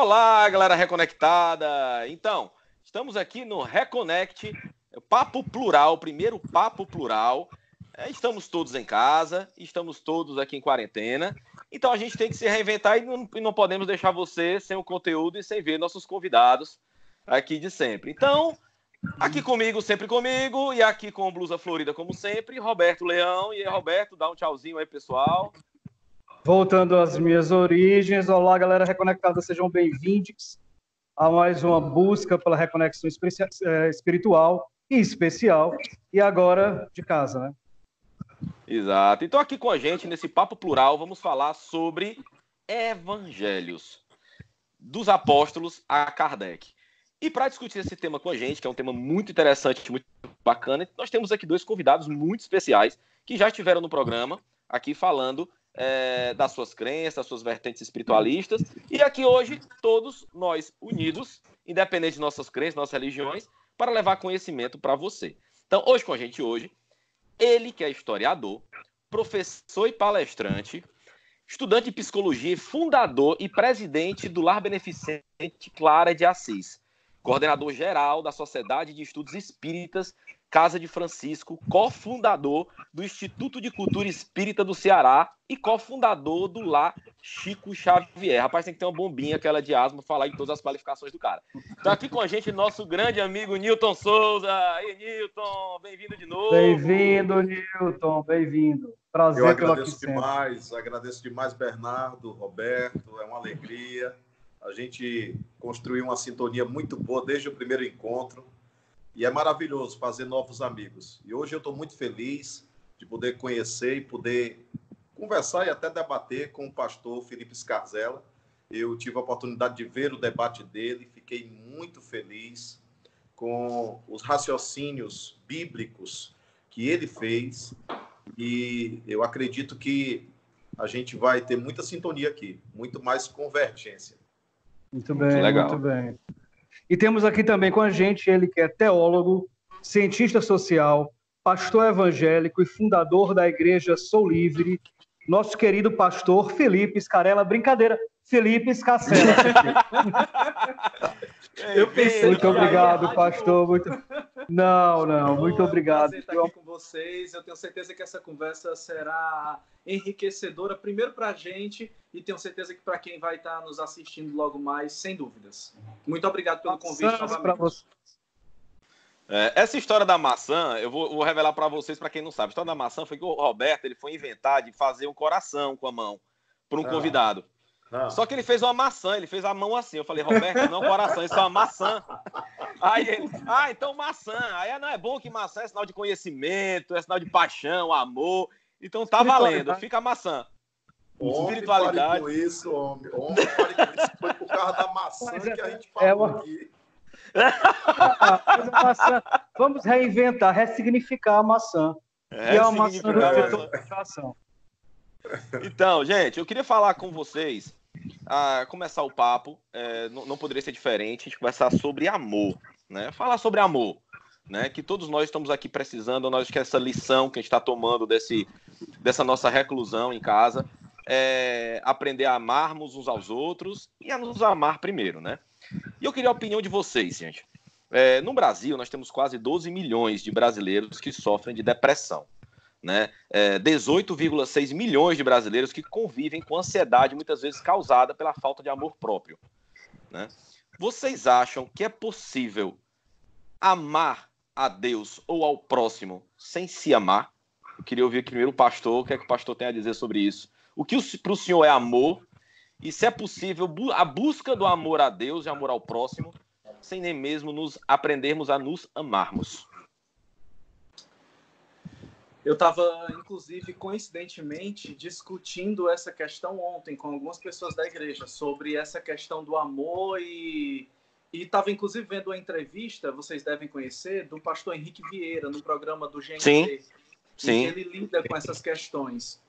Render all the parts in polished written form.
Olá, galera reconectada! Então, estamos aqui no Reconnect, Papo Plural, primeiro Papo Plural. Estamos todos em casa, estamos todos aqui em quarentena, então a gente tem que se reinventar e não podemos deixar você sem o conteúdo e sem ver nossos convidados aqui de sempre. Então, aqui comigo, sempre comigo, e aqui com blusa florida como sempre, Roberto Leão. E aí, Roberto, dá um tchauzinho aí, pessoal. Voltando às minhas origens, olá galera reconectada, sejam bem-vindos a mais uma busca pela reconexão espiritual e especial, e agora de casa, né? Exato. Então aqui com a gente, nesse Papo Plural, vamos falar sobre evangelhos, dos apóstolos a Kardec. E para discutir esse tema com a gente, que é um tema muito interessante, muito bacana, nós temos aqui dois convidados muito especiais que já estiveram no programa, aqui falando das suas crenças, das suas vertentes espiritualistas, e aqui hoje todos nós unidos, independente de nossas crenças, nossas religiões, para levar conhecimento para você. Então hoje com a gente ele que é historiador, professor e palestrante, estudante de psicologia, fundador e presidente do Lar Beneficente Clara de Assis, coordenador geral da Sociedade de Estudos Espíritas Casa de Francisco, cofundador do Instituto de Cultura Espírita do Ceará e cofundador do Lar Chico Xavier. Rapaz, tem que ter uma bombinha, aquela de asma, falar de todas as qualificações do cara. Então aqui com a gente, nosso grande amigo Nilton Souza. Aí, Nilton, bem-vindo de novo. Bem-vindo, Nilton, bem-vindo. Prazer. Eu agradeço demais, Bernardo, Roberto, é uma alegria. A gente construiu uma sintonia muito boa desde o primeiro encontro. E é maravilhoso fazer novos amigos. E hoje eu estou muito feliz de poder conhecer e poder conversar e até debater com o pastor Felipe Scarzella. Eu tive a oportunidade de ver o debate dele, fiquei muito feliz com os raciocínios bíblicos que ele fez. E eu acredito que a gente vai ter muita sintonia aqui, muito mais convergência. Muito bem, muito legal. Muito bem. E temos aqui também com a gente ele que é teólogo, cientista social, pastor evangélico e fundador da Igreja Sou Livre, nosso querido pastor Felipe Scarzella. Brincadeira, Felipe Scarzella. Eu pensei muito obrigado, pastor. Muito obrigado. Estar aqui com vocês. Eu tenho certeza que essa conversa será enriquecedora, primeiro para a gente, e tenho certeza que para quem vai estar nos assistindo logo mais, sem dúvidas. Muito obrigado pelo convite novamente. Essa história da maçã, eu vou revelar para vocês, para quem não sabe. A história da maçã foi que o Roberto ele foi inventar de fazer um coração com a mão para um convidado. Não. Só que ele fez uma maçã, ele fez a mão assim. Eu falei, Roberto, não é um coração, isso é uma maçã. Aí ele, então maçã. Aí não é bom que maçã é sinal de conhecimento, é sinal de paixão, amor. Então tá valendo, fica a maçã. Espiritualidade. Homem, isso, homem. Pare com isso. Foi por causa da maçã que a gente falou aqui. Vamos reinventar, ressignificar a maçã. Que é uma maçã do Então, gente, eu queria falar com vocês, começar o papo, não poderia ser diferente, a gente conversar sobre amor, né? Falar sobre amor, né? Que todos nós estamos aqui precisando, nós que essa lição que a gente está tomando dessa nossa reclusão em casa, aprender a amarmos uns aos outros e a nos amar primeiro, né? E eu queria a opinião de vocês, gente. No Brasil, nós temos quase 12 milhões de brasileiros que sofrem de depressão, né? 18,6 milhões de brasileiros que convivem com ansiedade, muitas vezes causada pela falta de amor próprio, né? Vocês acham que é possível amar a Deus ou ao próximo sem se amar? Eu queria ouvir primeiro o pastor, o que é que o pastor tem a dizer sobre isso. O que para o senhor é amor? E se é possível a busca do amor a Deus e amor ao próximo, sem nem mesmo aprendermos a nos amarmos. Eu estava, inclusive, coincidentemente, discutindo essa questão ontem com algumas pessoas da igreja, sobre essa questão do amor e estava, inclusive, vendo uma entrevista, vocês devem conhecer, do pastor Henrique Vieira, no programa do GNT. Sim. Ele lida com essas questões.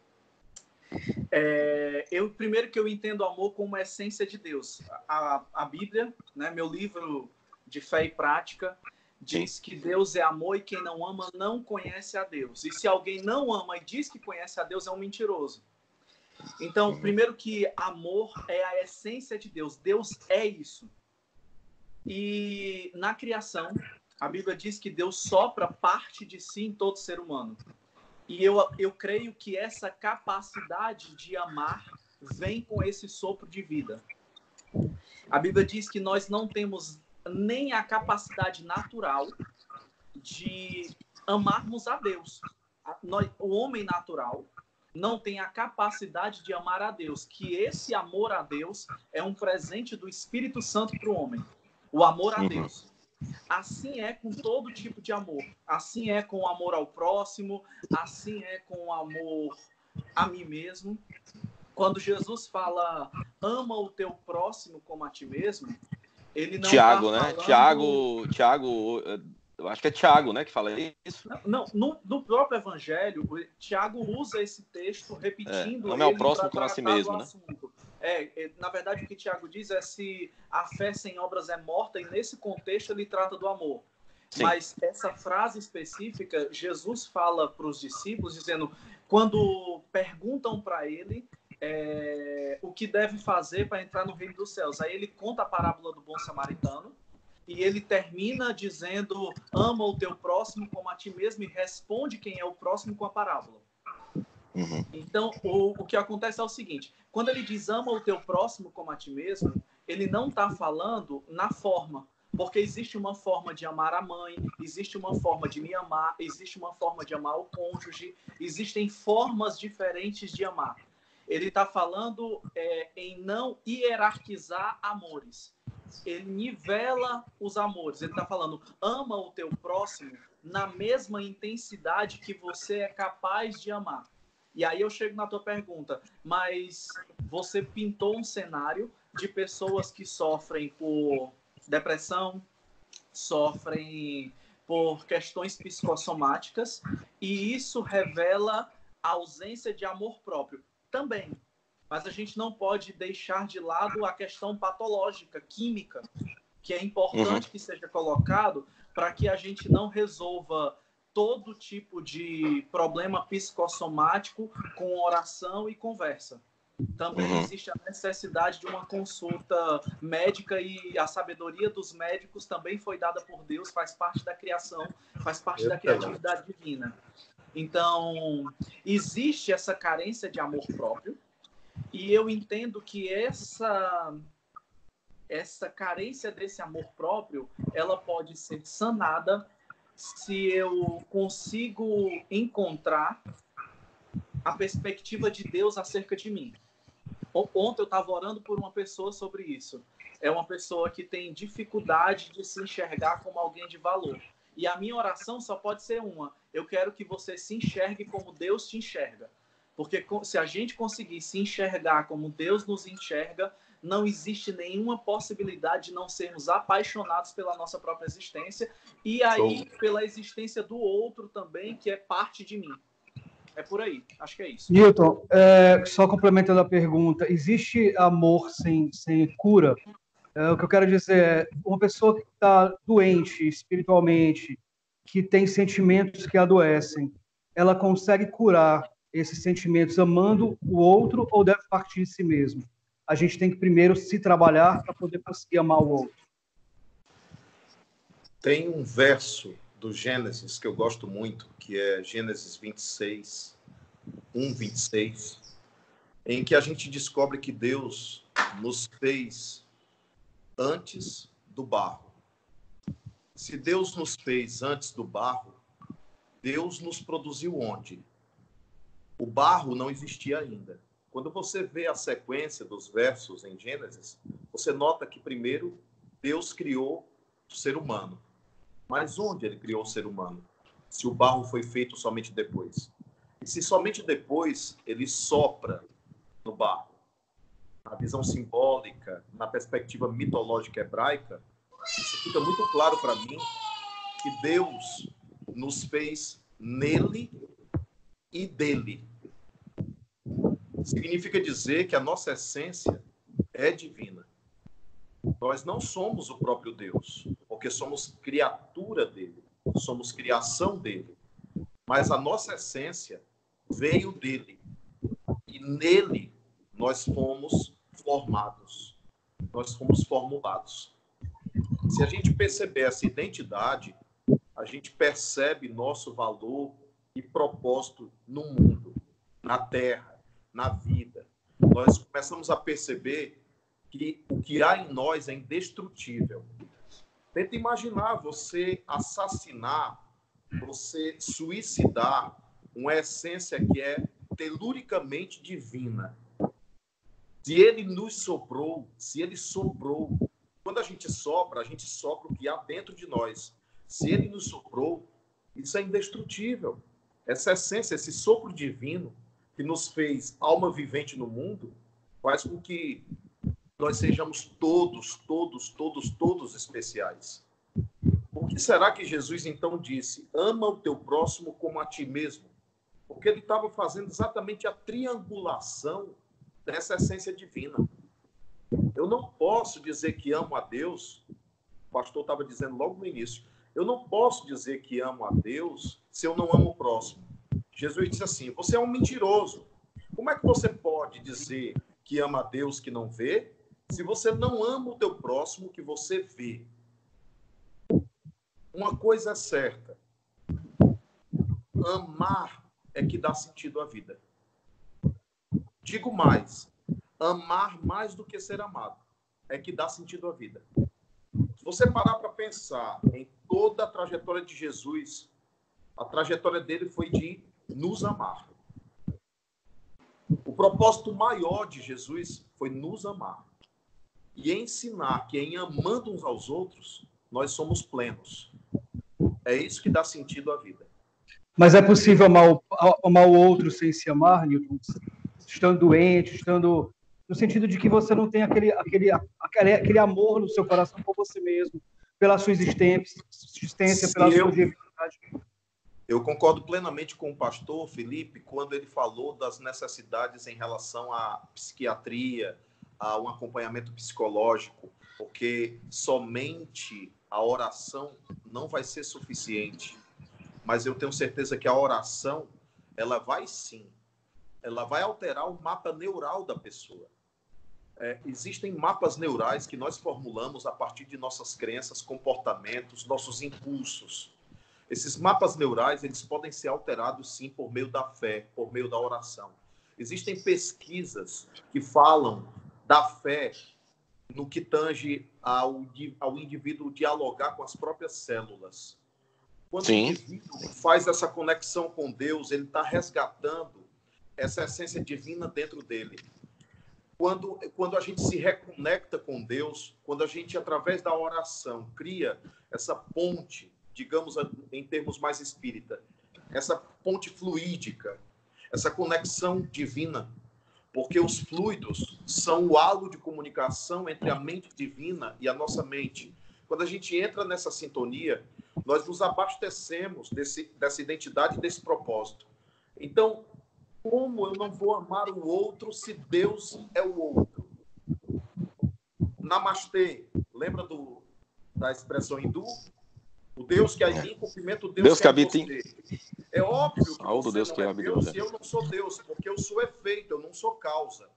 Primeiro que eu entendo o amor como a essência de Deus. A Bíblia, né, meu livro de fé e prática, diz que Deus é amor e quem não ama não conhece a Deus. E se alguém não ama e diz que conhece a Deus, é um mentiroso. Então, primeiro que amor é a essência de Deus. Deus é isso. E na criação, a Bíblia diz que Deus sopra parte de si em todo ser humano. E eu creio que essa capacidade de amar vem com esse sopro de vida. A Bíblia diz que nós não temos nem a capacidade natural de amarmos a Deus. O homem natural não tem a capacidade de amar a Deus, que esse amor a Deus é um presente do Espírito Santo para o homem. O amor a Deus. Assim é com todo tipo de amor. Assim é com o amor ao próximo, assim é com o amor a mim mesmo. Quando Jesus fala, ama o teu próximo como a ti mesmo, ele não Tiago, tá né? falando... Tiago, eu acho que é Tiago, né, que fala isso. Não, no próprio Evangelho, Tiago usa esse texto repetindo ame ao próximo como a si mesmo, né? Na verdade, o que Tiago diz é se a fé sem obras é morta, e nesse contexto ele trata do amor. Sim. Mas essa frase específica, Jesus fala para os discípulos, dizendo, quando perguntam para ele o que deve fazer para entrar no reino dos céus. Aí ele conta a parábola do bom samaritano, e ele termina dizendo, ama o teu próximo como a ti mesmo, e responde quem é o próximo com a parábola. Então, o que acontece é o seguinte, quando ele diz ama o teu próximo como a ti mesmo, ele não está falando na forma, porque existe uma forma de amar a mãe, existe uma forma de me amar, existe uma forma de amar o cônjuge, existem formas diferentes de amar. Ele está falando em não hierarquizar amores. Ele nivela os amores. Ele está falando, ama o teu próximo na mesma intensidade que você é capaz de amar. E aí eu chego na tua pergunta, mas você pintou um cenário de pessoas que sofrem por depressão, sofrem por questões psicossomáticas, e isso revela a ausência de amor próprio também. Mas a gente não pode deixar de lado a questão patológica, química, que é importante que seja colocado para que a gente não resolva todo tipo de problema psicossomático com oração e conversa. Também existe a necessidade de uma consulta médica, e a sabedoria dos médicos também foi dada por Deus, faz parte da criação, faz parte da criatividade divina. Então, existe essa carência de amor próprio, e eu entendo que essa carência desse amor próprio, ela pode ser sanada se eu consigo encontrar a perspectiva de Deus acerca de mim. Ontem eu estava orando por uma pessoa sobre isso. É uma pessoa que tem dificuldade de se enxergar como alguém de valor. E a minha oração só pode ser uma. Eu quero que você se enxergue como Deus te enxerga. Porque se a gente conseguir se enxergar como Deus nos enxerga, não existe nenhuma possibilidade de não sermos apaixonados pela nossa própria existência, e aí pela existência do outro também, que é parte de mim. É por aí, acho que é isso. Newton, só complementando a pergunta, existe amor sem cura? O que eu quero dizer é, uma pessoa que está doente espiritualmente, que tem sentimentos que adoecem, ela consegue curar esses sentimentos amando o outro, ou deve partir de si mesmo? A gente tem que primeiro se trabalhar para poder conseguir amar o outro. Tem um verso do Gênesis que eu gosto muito, que é Gênesis 26, 1:26, em que a gente descobre que Deus nos fez antes do barro. Se Deus nos fez antes do barro, Deus nos produziu onde? O barro não existia ainda. Quando você vê a sequência dos versos em Gênesis, você nota que primeiro Deus criou o ser humano. Mas onde ele criou o ser humano? Se o barro foi feito somente depois. E se somente depois ele sopra no barro. Na visão simbólica, na perspectiva mitológica hebraica, isso fica muito claro para mim que Deus nos fez nele e dele. Significa dizer que a nossa essência é divina. Nós não somos o próprio Deus, porque somos criatura dele, somos criação dele. Mas a nossa essência veio dele. E nele nós fomos formados, nós fomos formulados. Se a gente perceber essa identidade, a gente percebe nosso valor e propósito no mundo, na terra, na vida. Nós começamos a perceber que o que há em nós é indestrutível. Tenta imaginar você assassinar, você suicidar uma essência que é teluricamente divina. Se ele nos sobrou, se ele sobrou, quando a gente sopra o que há dentro de nós. Se ele nos soprou, isso é indestrutível. Essa essência, esse sopro divino que nos fez alma vivente no mundo, faz com que nós sejamos todos especiais. Por que será que Jesus então disse, ama o teu próximo como a ti mesmo? Porque ele estava fazendo exatamente a triangulação dessa essência divina. Eu não posso dizer que amo a Deus, o pastor estava dizendo logo no início, eu não posso dizer que amo a Deus se eu não amo o próximo. Jesus disse assim, você é um mentiroso. Como é que você pode dizer que ama a Deus que não vê, se você não ama o teu próximo que você vê? Uma coisa é certa, amar é que dá sentido à vida. Digo mais, amar mais do que ser amado é que dá sentido à vida. Se você parar para pensar em toda a trajetória de Jesus, a trajetória dele foi de nos amar. O propósito maior de Jesus foi nos amar e ensinar que em amando uns aos outros, nós somos plenos. É isso que dá sentido à vida. Mas é possível amar o outro sem se amar, Newton? Estando doente, estando... No sentido de que você não tem aquele amor no seu coração por você mesmo, pela sua existência, pela sua divindade. Eu concordo plenamente com o pastor Felipe quando ele falou das necessidades em relação à psiquiatria, a um acompanhamento psicológico, porque somente a oração não vai ser suficiente. Mas eu tenho certeza que a oração, ela vai sim, ela vai alterar o mapa neural da pessoa. Existem mapas neurais que nós formulamos a partir de nossas crenças, comportamentos, nossos impulsos. Esses mapas neurais, eles podem ser alterados, sim, por meio da fé, por meio da oração. Existem pesquisas que falam da fé no que tange ao indivíduo dialogar com as próprias células. Quando o indivíduo faz essa conexão com Deus, ele está resgatando essa essência divina dentro dele. Quando a gente se reconecta com Deus, quando a gente, através da oração, cria essa ponte, digamos em termos mais espírita, essa ponte fluídica, essa conexão divina, porque os fluidos são o halo de comunicação entre a mente divina e a nossa mente. Quando a gente entra nessa sintonia, nós nos abastecemos dessa identidade e desse propósito. Então, como eu não vou amar o outro se Deus é o outro? Namastê, lembra da expressão hindu? O Deus que há em mim cumprimenta o Deus que há em você. É óbvio que você não é Deus se eu não sou Deus, porque eu sou efeito, eu não sou causa.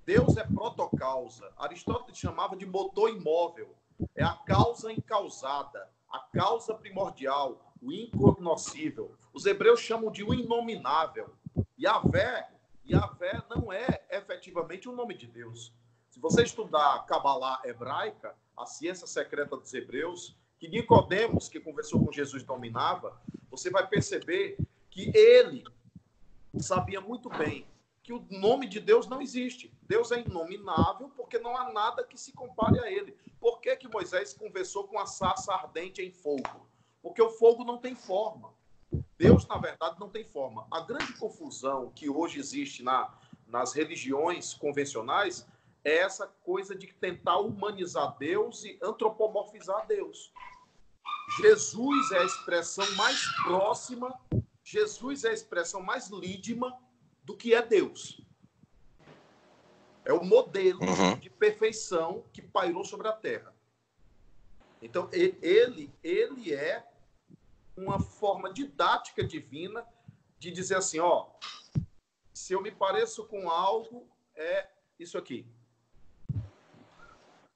Deus é protocausa. Aristóteles chamava de motor imóvel. É a causa incausada, a causa primordial, o incognoscível. Os hebreus chamam de o inominável. Yahvé não é efetivamente o nome de Deus. Se você estudar a Cabalá hebraica, a ciência secreta dos hebreus, que Nicodemos, que conversou com Jesus, dominava, você vai perceber que ele sabia muito bem que o nome de Deus não existe. Deus é inominável porque não há nada que se compare a ele. Por que que Moisés conversou com a sarça ardente em fogo? Porque o fogo não tem forma. Deus, na verdade, não tem forma. A grande confusão que hoje existe nas religiões convencionais é essa coisa de tentar humanizar Deus e antropomorfizar Deus. Jesus é a expressão mais próxima, Jesus é a expressão mais lídima do que é Deus. É o modelo de perfeição que pairou sobre a terra. Então, ele é uma forma didática divina de dizer assim, ó, se eu me pareço com algo, é isso aqui.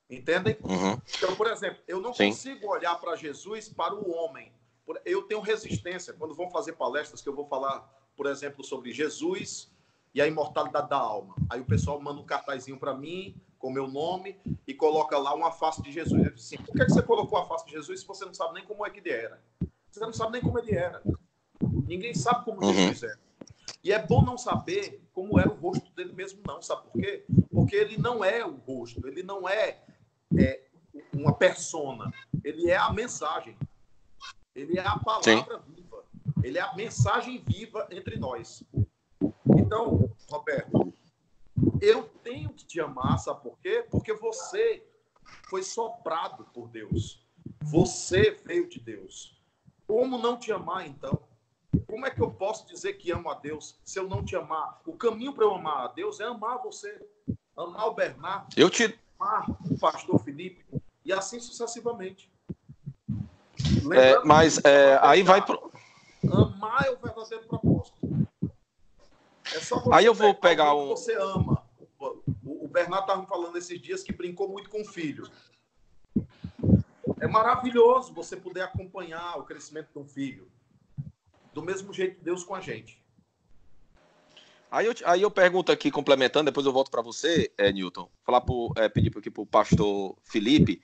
Entendem? Uhum. Então, por exemplo, eu não Sim. consigo olhar para Jesus, para o homem. Eu tenho resistência. Quando vão fazer palestras que eu vou falar, por exemplo, sobre Jesus e a imortalidade da alma. Aí o pessoal manda um cartazinho para mim, com meu nome, e coloca lá uma face de Jesus. Eu disse assim, por que você colocou a face de Jesus se você não sabe nem como é que ele era? Você não sabe nem como ele era. Ninguém sabe como Jesus era. E é bom não saber como era o rosto dele mesmo, não. Sabe por quê? Porque ele não é o rosto, ele não é uma persona. Ele é a mensagem. Ele é a palavra viva. Ele é a mensagem viva entre nós. Então, Roberto, eu tenho que te amar, sabe por quê? Porque você foi soprado por Deus. Você veio de Deus. Como não te amar, então? Como é que eu posso dizer que amo a Deus se eu não te amar? O caminho para eu amar a Deus é amar você. Amar o Bernardo. Amar o pastor Felipe. E assim sucessivamente. Aí vai pro... Amar é o verdadeiro propósito. É só você aí eu vou pegar que você ama. O Bernardo estava me falando esses dias que brincou muito com o filho. É maravilhoso você poder acompanhar o crescimento de um filho. Do mesmo jeito Deus com a gente. Aí eu pergunto aqui, complementando, depois eu volto para você, Newton, pedir aqui para o pastor Felipe.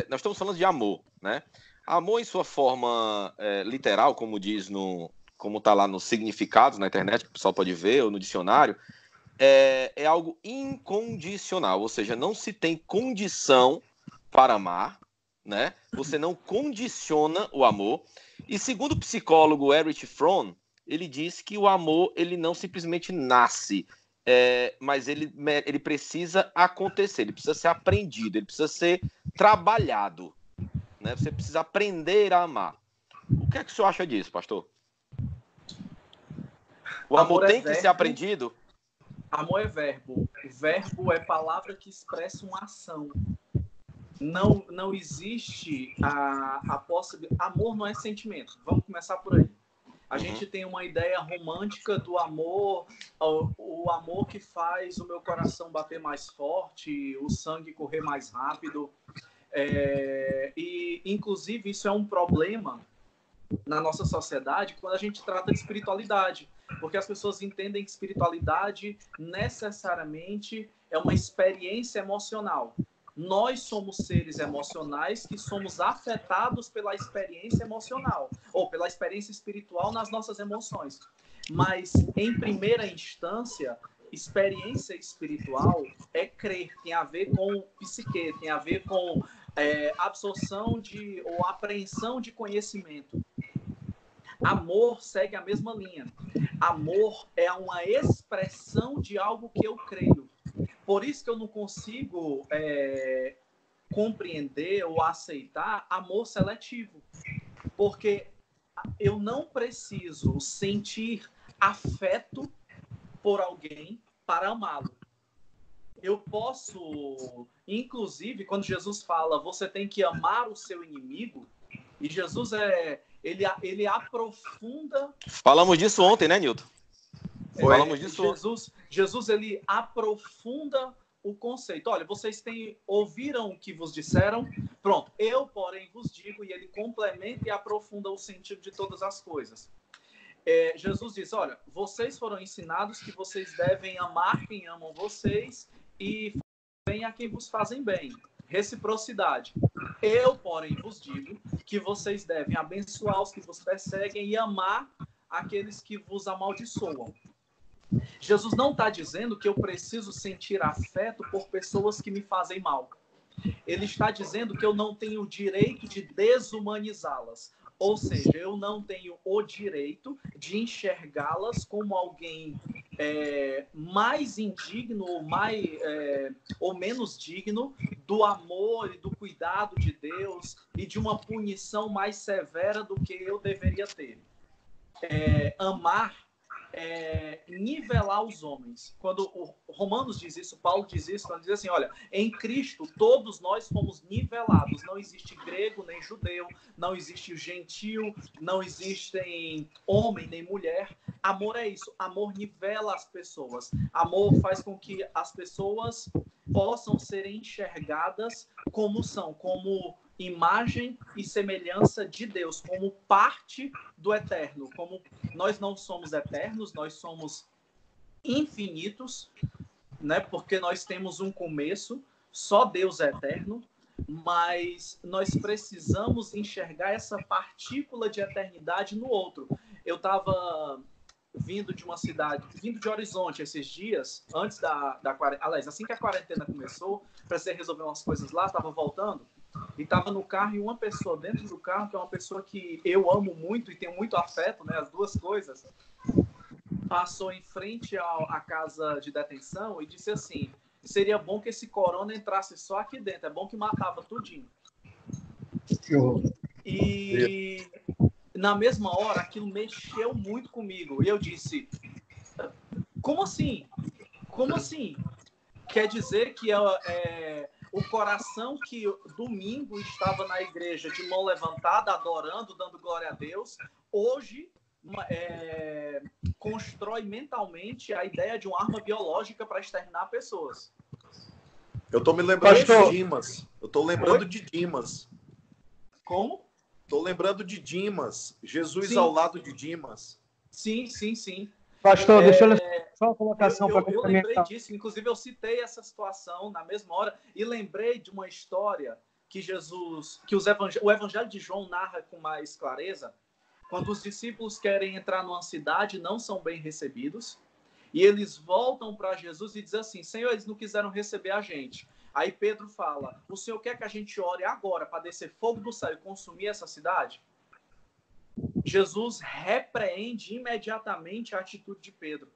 Nós estamos falando de amor, né? Amor em sua forma literal, como diz como está lá nos significados na internet, que o pessoal pode ver, ou no dicionário, é algo incondicional, ou seja, não se tem condição para amar, né? Você não condiciona o amor. E segundo o psicólogo Erich Fromm, ele diz que o amor ele não simplesmente nasce, mas ele precisa acontecer, ele precisa ser aprendido, ele precisa ser trabalhado, né? Você precisa aprender a amar. O que é que o senhor acha disso, pastor? O amor tem que ser aprendido? Amor é verbo. O verbo é palavra que expressa uma ação. Não existe a possibilidade. Amor não é sentimento. Vamos começar por aí. A gente tem uma ideia romântica do amor, o amor que faz o meu coração bater mais forte, o sangue correr mais rápido. E, inclusive, isso é um problema na nossa sociedade quando a gente trata de espiritualidade. Porque as pessoas entendem que espiritualidade necessariamente é uma experiência emocional. Nós somos seres emocionais que somos afetados pela experiência emocional ou pela experiência espiritual nas nossas emoções. Mas, em primeira instância, experiência espiritual é crer, tem a ver com psique, tem a ver com absorção ou apreensão de conhecimento. Amor segue a mesma linha. Amor é uma expressão de algo que eu creio. Por isso que eu não consigo compreender ou aceitar amor seletivo. Porque eu não preciso sentir afeto por alguém para amá-lo. Eu posso, inclusive, quando Jesus fala, você tem que amar o seu inimigo, e Jesus ele aprofunda... Falamos disso ontem, né, Nilton? Falamos disso. Jesus ele aprofunda o conceito. Olha, vocês ouviram o que vos disseram? Pronto. Eu, porém, vos digo, e ele complementa e aprofunda o sentido de todas as coisas. Jesus diz, olha, vocês foram ensinados que vocês devem amar quem amam vocês e bem a quem vos fazem bem. Reciprocidade. Eu, porém, vos digo que vocês devem abençoar os que vos perseguem e amar aqueles que vos amaldiçoam. Jesus não está dizendo que eu preciso sentir afeto por pessoas que me fazem mal. Ele está dizendo que eu não tenho o direito de desumanizá-las. Ou seja, eu não tenho o direito de enxergá-las como alguém mais indigno ou menos digno do amor e do cuidado de Deus e de uma punição mais severa do que eu deveria ter. Amar nivelar os homens. Quando o Romanos diz isso, Paulo diz isso, quando diz assim, olha, em Cristo todos nós fomos nivelados. Não existe grego nem judeu, não existe gentil, não existem homem nem mulher. Amor é isso. Amor nivela as pessoas. Amor faz com que as pessoas possam ser enxergadas como são, como imagem e semelhança de Deus, como parte do eterno. Como nós não somos eternos, nós somos infinitos, né? Porque nós temos um começo, só Deus é eterno, mas nós precisamos enxergar essa partícula de eternidade no outro. Eu estava vindo de uma cidade, vindo de Horizonte esses dias, antes da quarentena, aliás, assim que a quarentena começou, precisei resolver umas coisas lá, estava voltando, e estava no carro, e uma pessoa dentro do carro, que é uma pessoa que eu amo muito e tenho muito afeto, né, as duas coisas, passou em frente à casa de detenção e disse assim, seria bom que esse corona entrasse só aqui dentro, é bom que matava tudinho. E na mesma hora, aquilo mexeu muito comigo. E eu disse, como assim? Como assim? Quer dizer que o coração que domingo estava na igreja de mão levantada, adorando, dando glória a Deus, hoje constrói mentalmente a ideia de uma arma biológica para exterminar pessoas. Eu estou me lembrando de Dimas. Eu estou lembrando de Dimas. Como? Estou lembrando de Dimas. Jesus Sim. Ao lado de Dimas. Sim, sim, sim. Pastor, deixa eu só uma colocação para eu lembrei disso, inclusive eu citei essa situação na mesma hora e lembrei de uma história que o Evangelho de João narra com mais clareza, quando os discípulos querem entrar numa cidade, não são bem recebidos, e eles voltam para Jesus e dizem assim, Senhor, eles não quiseram receber a gente. Aí Pedro fala, o Senhor quer que a gente ore agora para descer fogo do céu e consumir essa cidade? Jesus repreende imediatamente a atitude de Pedro.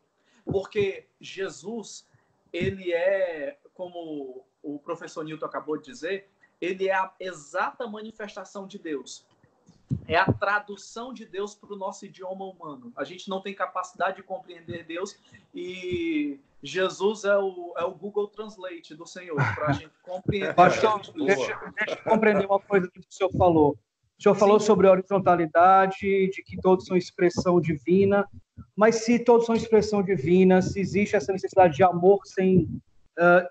Porque Jesus, ele é, como o professor Newton acabou de dizer, ele é a exata manifestação de Deus. É a tradução de Deus para o nosso idioma humano. A gente não tem capacidade de compreender Deus e Jesus é o Google Translate do Senhor para a gente compreender. Pastor, deixa eu compreender uma coisa que o senhor falou. O senhor falou sobre a horizontalidade, de que todos são expressão divina, mas se todos são expressão divina, se existe essa necessidade de amor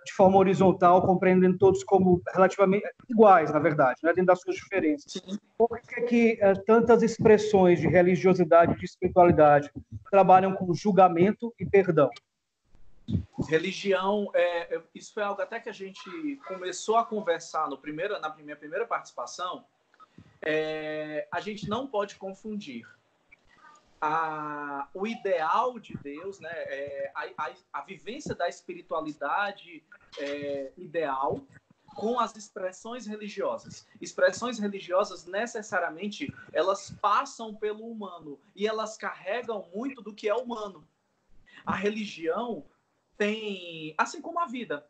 de forma horizontal, compreendendo todos como relativamente iguais, na verdade, né, dentro das suas diferenças. Sim. Por que tantas expressões de religiosidade e de espiritualidade trabalham com julgamento e perdão? Religião, isso foi algo até que a gente começou a conversar na minha primeira participação. A gente não pode confundir o ideal de Deus, né, a vivência da espiritualidade ideal com as expressões religiosas. Expressões religiosas, necessariamente, elas passam pelo humano e elas carregam muito do que é humano. A religião tem, assim como a vida,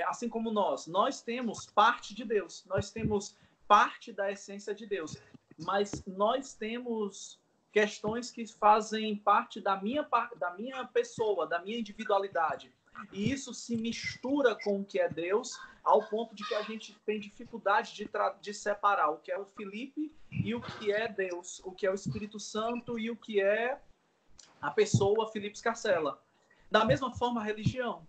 assim como nós temos parte de Deus, nós temos parte da essência de Deus, mas nós temos questões que fazem parte da minha pessoa, da minha individualidade. E isso se mistura com o que é Deus, ao ponto de que a gente tem dificuldade de separar o que é o Felipe e o que é Deus, o que é o Espírito Santo e o que é a pessoa Felipe Scarcella. Da mesma forma, a religião.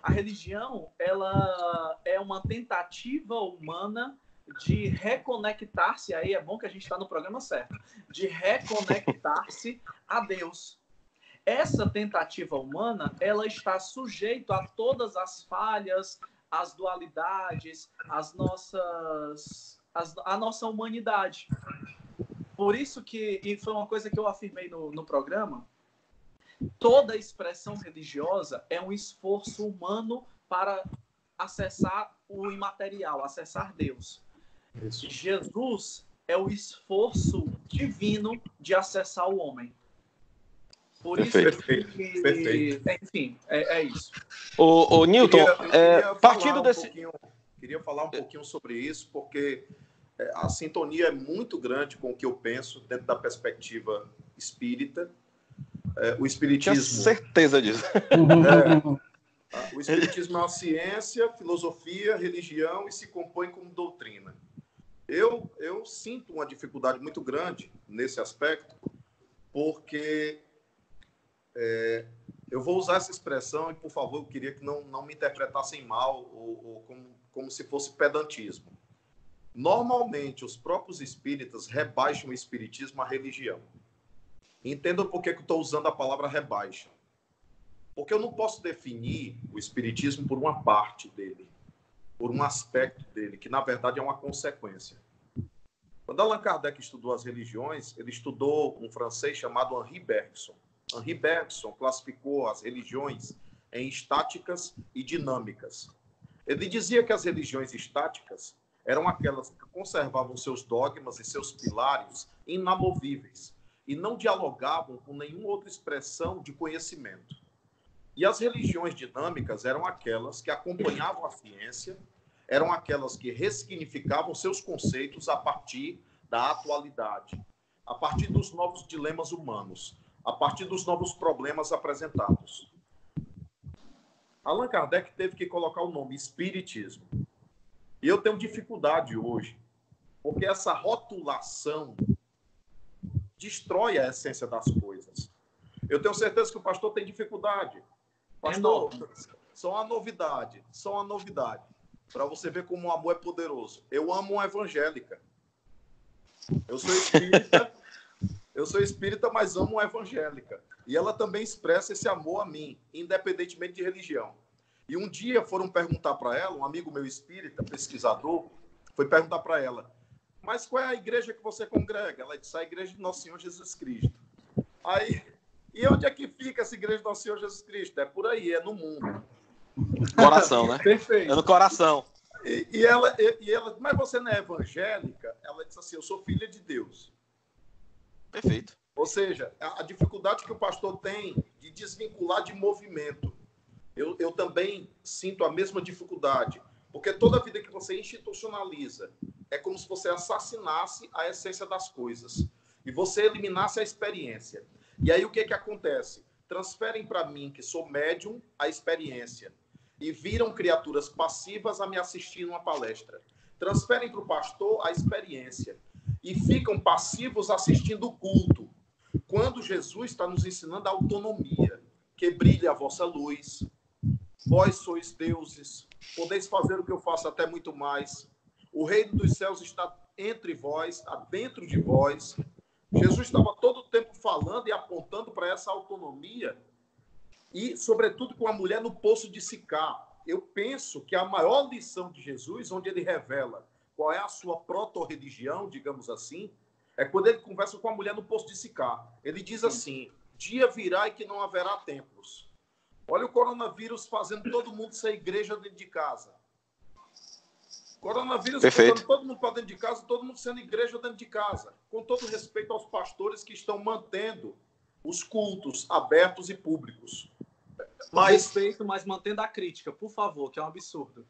A religião, ela é uma tentativa humana de reconectar-se, aí é bom que a gente está no programa certo, de reconectar-se a Deus. Essa tentativa humana, ela está sujeita a todas as falhas, as dualidades, a nossa humanidade. Por isso que, e foi uma coisa que eu afirmei no programa, toda expressão religiosa é um esforço humano para acessar o imaterial, acessar Deus. Isso. Jesus é o esforço divino de acessar o homem. Por perfeito, isso que, perfeito. Enfim, é isso. O Newton, partindo desse... Queria falar um pouquinho sobre isso, porque a sintonia é muito grande com o que eu penso dentro da perspectiva espírita. o espiritismo... Tinha certeza disso. O espiritismo é uma ciência, filosofia, religião e se compõe como doutrina. Eu sinto uma dificuldade muito grande nesse aspecto, porque eu vou usar essa expressão e, por favor, eu queria que não me interpretassem mal ou como se fosse pedantismo. Normalmente, os próprios espíritas rebaixam o espiritismo à religião. Entendam por que eu estou usando a palavra rebaixa. Porque eu não posso definir o espiritismo por uma parte dele, por um aspecto dele, que na verdade é uma consequência. Quando Allan Kardec estudou as religiões, ele estudou um francês chamado Henri Bergson. Henri Bergson classificou as religiões em estáticas e dinâmicas. Ele dizia que as religiões estáticas eram aquelas que conservavam seus dogmas e seus pilares inamovíveis e não dialogavam com nenhuma outra expressão de conhecimento. E as religiões dinâmicas eram aquelas que acompanhavam a ciência, eram aquelas que ressignificavam seus conceitos a partir da atualidade, a partir dos novos dilemas humanos, a partir dos novos problemas apresentados. Allan Kardec teve que colocar o nome espiritismo. E eu tenho dificuldade hoje, porque essa rotulação destrói a essência das coisas. Eu tenho certeza que o pastor tem dificuldade. Pastor, só uma novidade, para você ver como o amor é poderoso. Eu amo uma evangélica. Eu sou espírita, mas amo uma evangélica. E ela também expressa esse amor a mim, independentemente de religião. E um dia foram perguntar para ela, um amigo meu espírita, pesquisador, foi perguntar para ela, mas qual é a igreja que você congrega? Ela disse, a igreja de Nosso Senhor Jesus Cristo. Aí, e onde é que fica essa igreja de Nosso Senhor Jesus Cristo? É por aí, é no mundo. Coração, né? Perfeito. É no coração. E ela, mas você não é evangélica? Ela disse assim, eu sou filha de Deus. Perfeito. Ou seja, a dificuldade que o pastor tem de desvincular de movimento. Eu também sinto a mesma dificuldade. Porque toda vida que você institucionaliza, é como se você assassinasse a essência das coisas. E você eliminasse a experiência. E aí o que acontece? Transferem para mim, que sou médium, a experiência. E viram criaturas passivas a me assistir numa palestra. Transferem para o pastor a experiência. E ficam passivos assistindo o culto. Quando Jesus está nos ensinando a autonomia, que brilhe a vossa luz, vós sois deuses, podeis fazer o que eu faço até muito mais. O reino dos céus está entre vós, está dentro de vós. Jesus estava todo o tempo falando e apontando para essa autonomia e, sobretudo, com a mulher no poço de Sicar. Eu penso que a maior lição de Jesus, onde ele revela qual é a sua proto-religião, digamos assim, é quando ele conversa com a mulher no poço de Sicar. Ele diz assim, dia virá e que não haverá templos. Olha o coronavírus fazendo todo mundo ser igreja dentro de casa. Coronavírus botando todo mundo para dentro de casa, todo mundo sendo igreja dentro de casa. Com todo respeito aos pastores que estão mantendo os cultos abertos e públicos. Respeito, mas mantendo a crítica, por favor, que é um absurdo.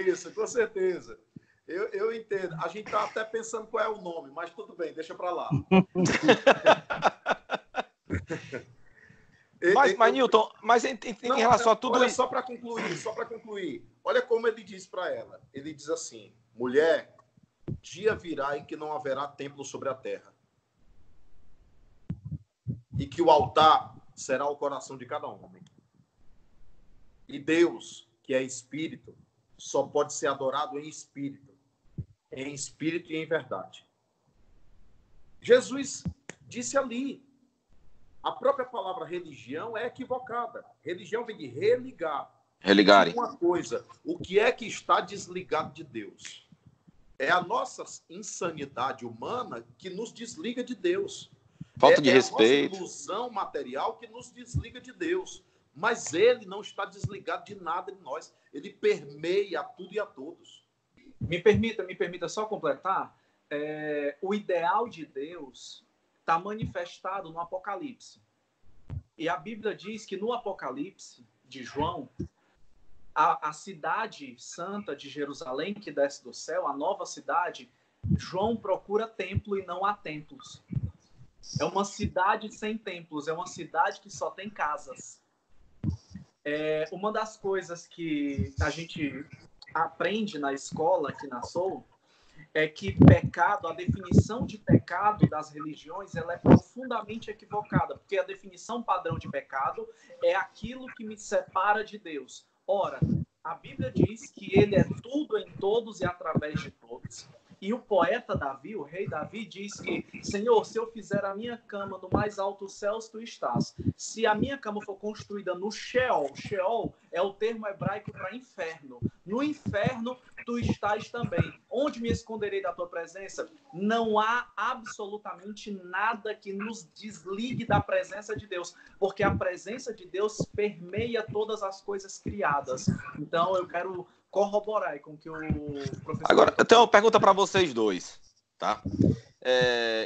Isso, com certeza. Eu entendo. A gente está até pensando qual é o nome, mas tudo bem, deixa para lá. Mas Newton, em relação a tudo isso... Só para concluir. Olha como ele diz para ela. Ele diz assim, mulher, dia virá em que não haverá templo sobre a terra. E que o altar será o coração de cada homem. E Deus, que é espírito, só pode ser adorado em espírito e em verdade. Jesus disse ali, a própria palavra religião é equivocada. Religião vem de religar. Religarem. Uma coisa, o que é que está desligado de Deus? É a nossa insanidade humana que nos desliga de Deus. Falta de respeito. É a nossa ilusão material que nos desliga de Deus. Mas ele não está desligado de nada de nós. Ele permeia a tudo e a todos. Me permita só completar. O ideal de Deus está manifestado no Apocalipse. E a Bíblia diz que no Apocalipse de João, a cidade santa de Jerusalém, que desce do céu, a nova cidade, João procura templo e não há templos. É uma cidade sem templos, é uma cidade que só tem casas. Uma das coisas que a gente aprende na escola aqui na Soul é que pecado, a definição de pecado das religiões, ela é profundamente equivocada, porque a definição padrão de pecado é aquilo que me separa de Deus. Ora, a Bíblia diz que ele é tudo em todos e através de todos. E o poeta Davi, o rei Davi, diz que, Senhor, se eu fizer a minha cama no mais alto dos céus, tu estás. Se a minha cama for construída no Sheol, Sheol é o termo hebraico para inferno. No inferno, tu estás também. Onde me esconderei da tua presença? Não há absolutamente nada que nos desligue da presença de Deus, porque a presença de Deus permeia todas as coisas criadas. Então, eu quero corroborar com o que o professor... Agora, eu tenho uma pergunta para vocês dois, tá?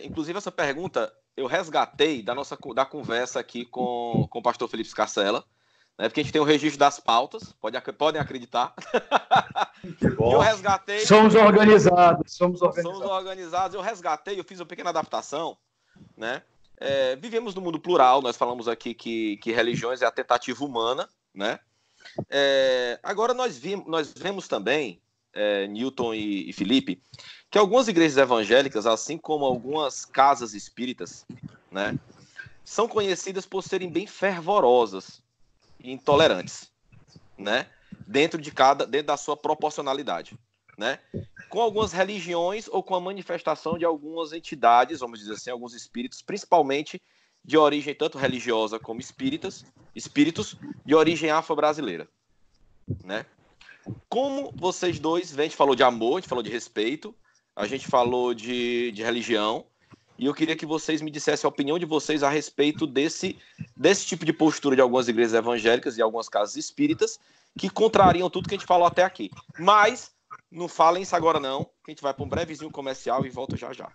Inclusive, essa pergunta eu resgatei da conversa aqui com o pastor Felipe Scarcella, né? Porque a gente tem o registro das pautas, podem acreditar. Eu resgatei... Somos organizados. Eu resgatei, eu fiz uma pequena adaptação, né? Vivemos no mundo plural, nós falamos aqui que religiões é a tentativa humana, né? Agora nós vemos também, Newton e Felipe, que algumas igrejas evangélicas, assim como algumas casas espíritas, né, são conhecidas por serem bem fervorosas e intolerantes, né, dentro da sua proporcionalidade, né, com algumas religiões ou com a manifestação de algumas entidades, vamos dizer assim, alguns espíritos, principalmente de origem tanto religiosa como espíritos de origem afro-brasileira, né? Como vocês dois, a gente falou de amor, a gente falou de respeito, a gente falou de religião, e eu queria que vocês me dissessem a opinião de vocês a respeito desse tipo de postura de algumas igrejas evangélicas e algumas casas espíritas que contrariam tudo que a gente falou até aqui. Mas não falem isso agora não, que a gente vai para um brevezinho comercial e volta já já.